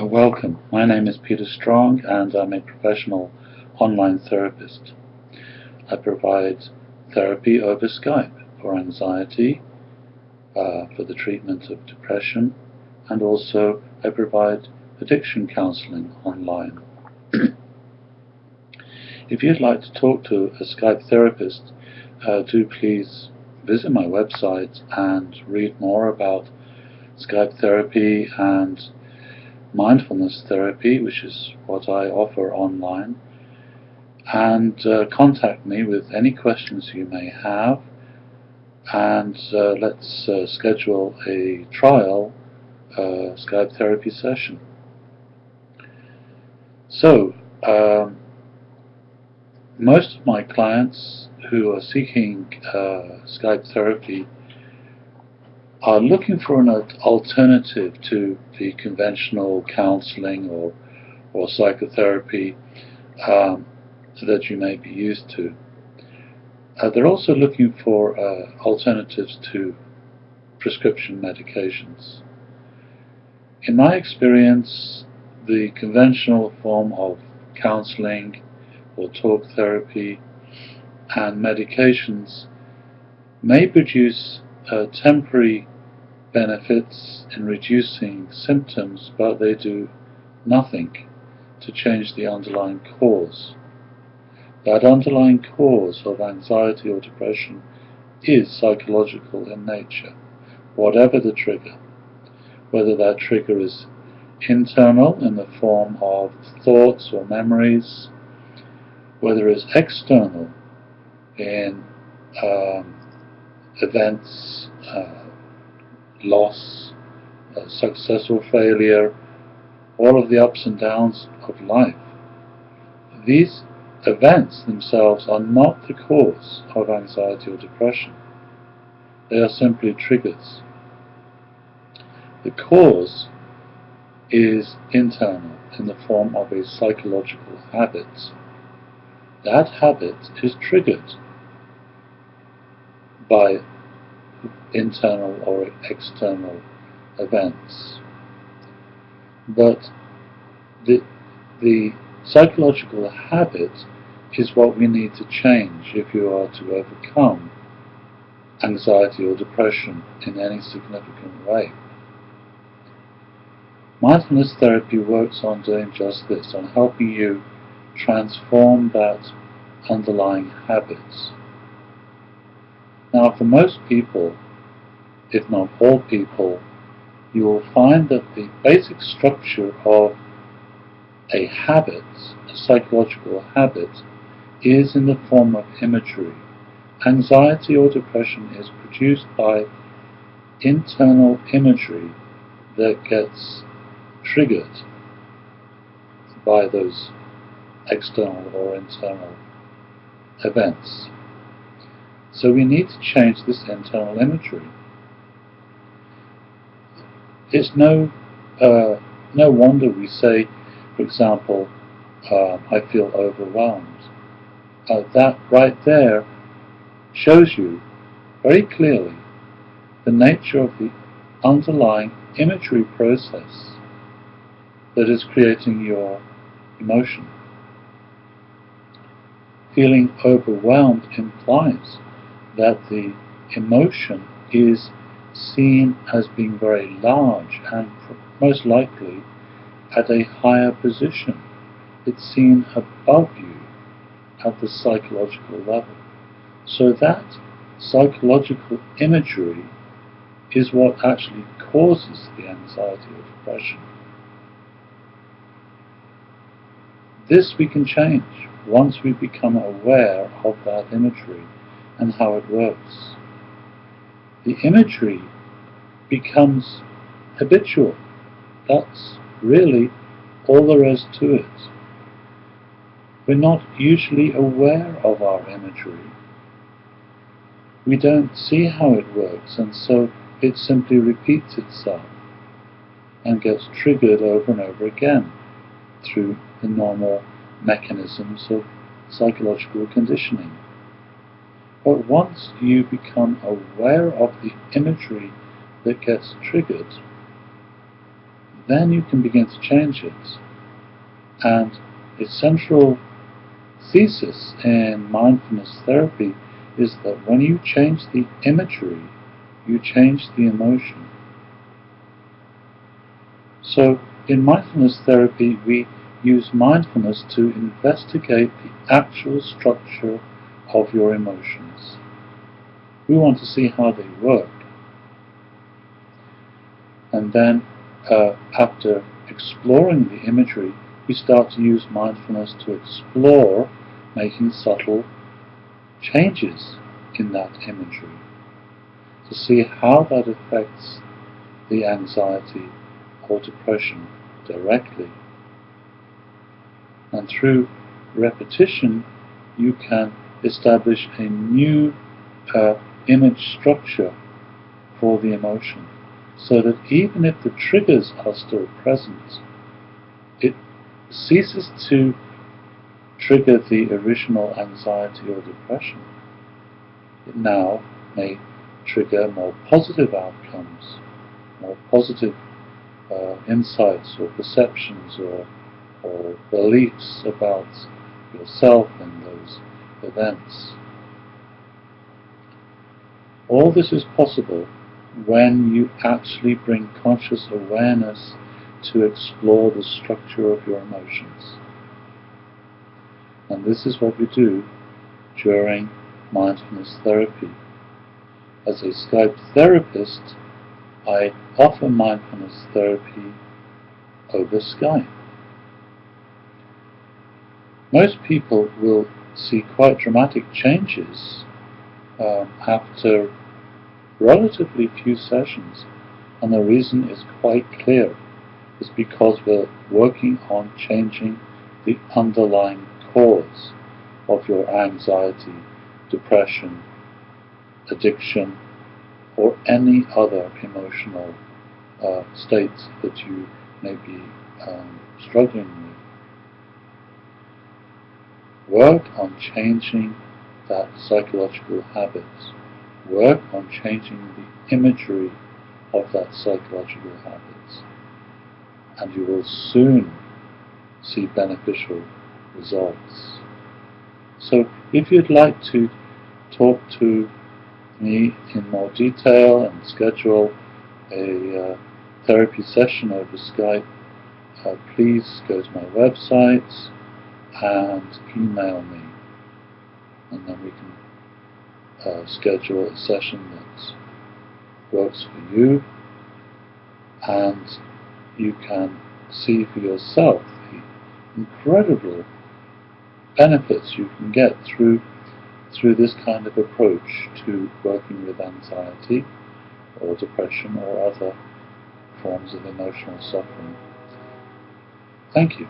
Welcome. My name is Peter Strong and I'm a professional online therapist. I provide therapy over Skype for anxiety, for the treatment of depression, and also I provide addiction counseling online. If you'd like to talk to a Skype therapist, do please visit my website and read more about Skype therapy and Mindfulness therapy, which is what I offer online, and contact me with any questions you may have, and let's schedule a trial Skype therapy session. So, most of my clients who are seeking Skype therapy are looking for an alternative to the conventional counseling or psychotherapy that you may be used to. They're also looking for alternatives to prescription medications. In my experience, the conventional form of counseling or talk therapy and medications may produce temporary benefits in reducing symptoms, but they do nothing to change the underlying cause. That underlying cause of anxiety or depression is psychological in nature, whatever the trigger. Whether that trigger is internal in the form of thoughts or memories, whether it's external in events, loss, success or failure, all of the ups and downs of life. These events themselves are not the cause of anxiety or depression. They are simply triggers. The cause is internal in the form of a psychological habit. That habit is triggered by internal or external events. But the psychological habit is what we need to change if you are to overcome anxiety or depression in any significant way. Mindfulness therapy works on doing just this, on helping you transform that underlying habit. Now, for most people, if not all people, you will find that the basic structure of a habit, a psychological habit, is in the form of imagery. Anxiety or depression is produced by internal imagery that gets triggered by those external or internal events. So we need to change this internal imagery. It's no wonder we say, for example, I feel overwhelmed. That right there shows you very clearly the nature of the underlying imagery process that is creating your emotion. Feeling overwhelmed implies that the emotion is seen as being very large and most likely at a higher position. It's seen above you at the psychological level. So that psychological imagery is what actually causes the anxiety or depression. This we can change once we become aware of that imagery and how it works. The imagery becomes habitual. That's really all there is to it. We're not usually aware of our imagery. We don't see how it works, and so it simply repeats itself and gets triggered over and over again through the normal mechanisms of psychological conditioning. But once you become aware of the imagery that gets triggered, then you can begin to change it. And its central thesis in mindfulness therapy is that when you change the imagery, you change the emotion. So in mindfulness therapy, we use mindfulness to investigate the actual structure of your emotions. We want to see how they work. And then, after exploring the imagery, we start to use mindfulness to explore making subtle changes in that imagery, to see how that affects the anxiety or depression directly. And through repetition, you can establish a new image structure for the emotion, so that even if the triggers are still present, it ceases to trigger the original anxiety or depression. It now may trigger more positive outcomes, more positive insights or perceptions or beliefs about yourself and those events. All this is possible when you actually bring conscious awareness to explore the structure of your emotions. And this is what we do during mindfulness therapy. As a Skype therapist, I offer mindfulness therapy over Skype. Most people will see quite dramatic changes after relatively few sessions, and the reason is quite clear. It's because we're working on changing the underlying cause of your anxiety, depression, addiction, or any other emotional states that you may be struggling with. Work on changing that psychological habits. Work on changing the imagery of that psychological habits, and you will soon see beneficial results. So if you'd like to talk to me in more detail and schedule a therapy session over Skype, please go to my website and email me, and then we can schedule a session that works for you, and you can see for yourself the incredible benefits you can get through this kind of approach to working with anxiety or depression or other forms of emotional suffering. Thank you.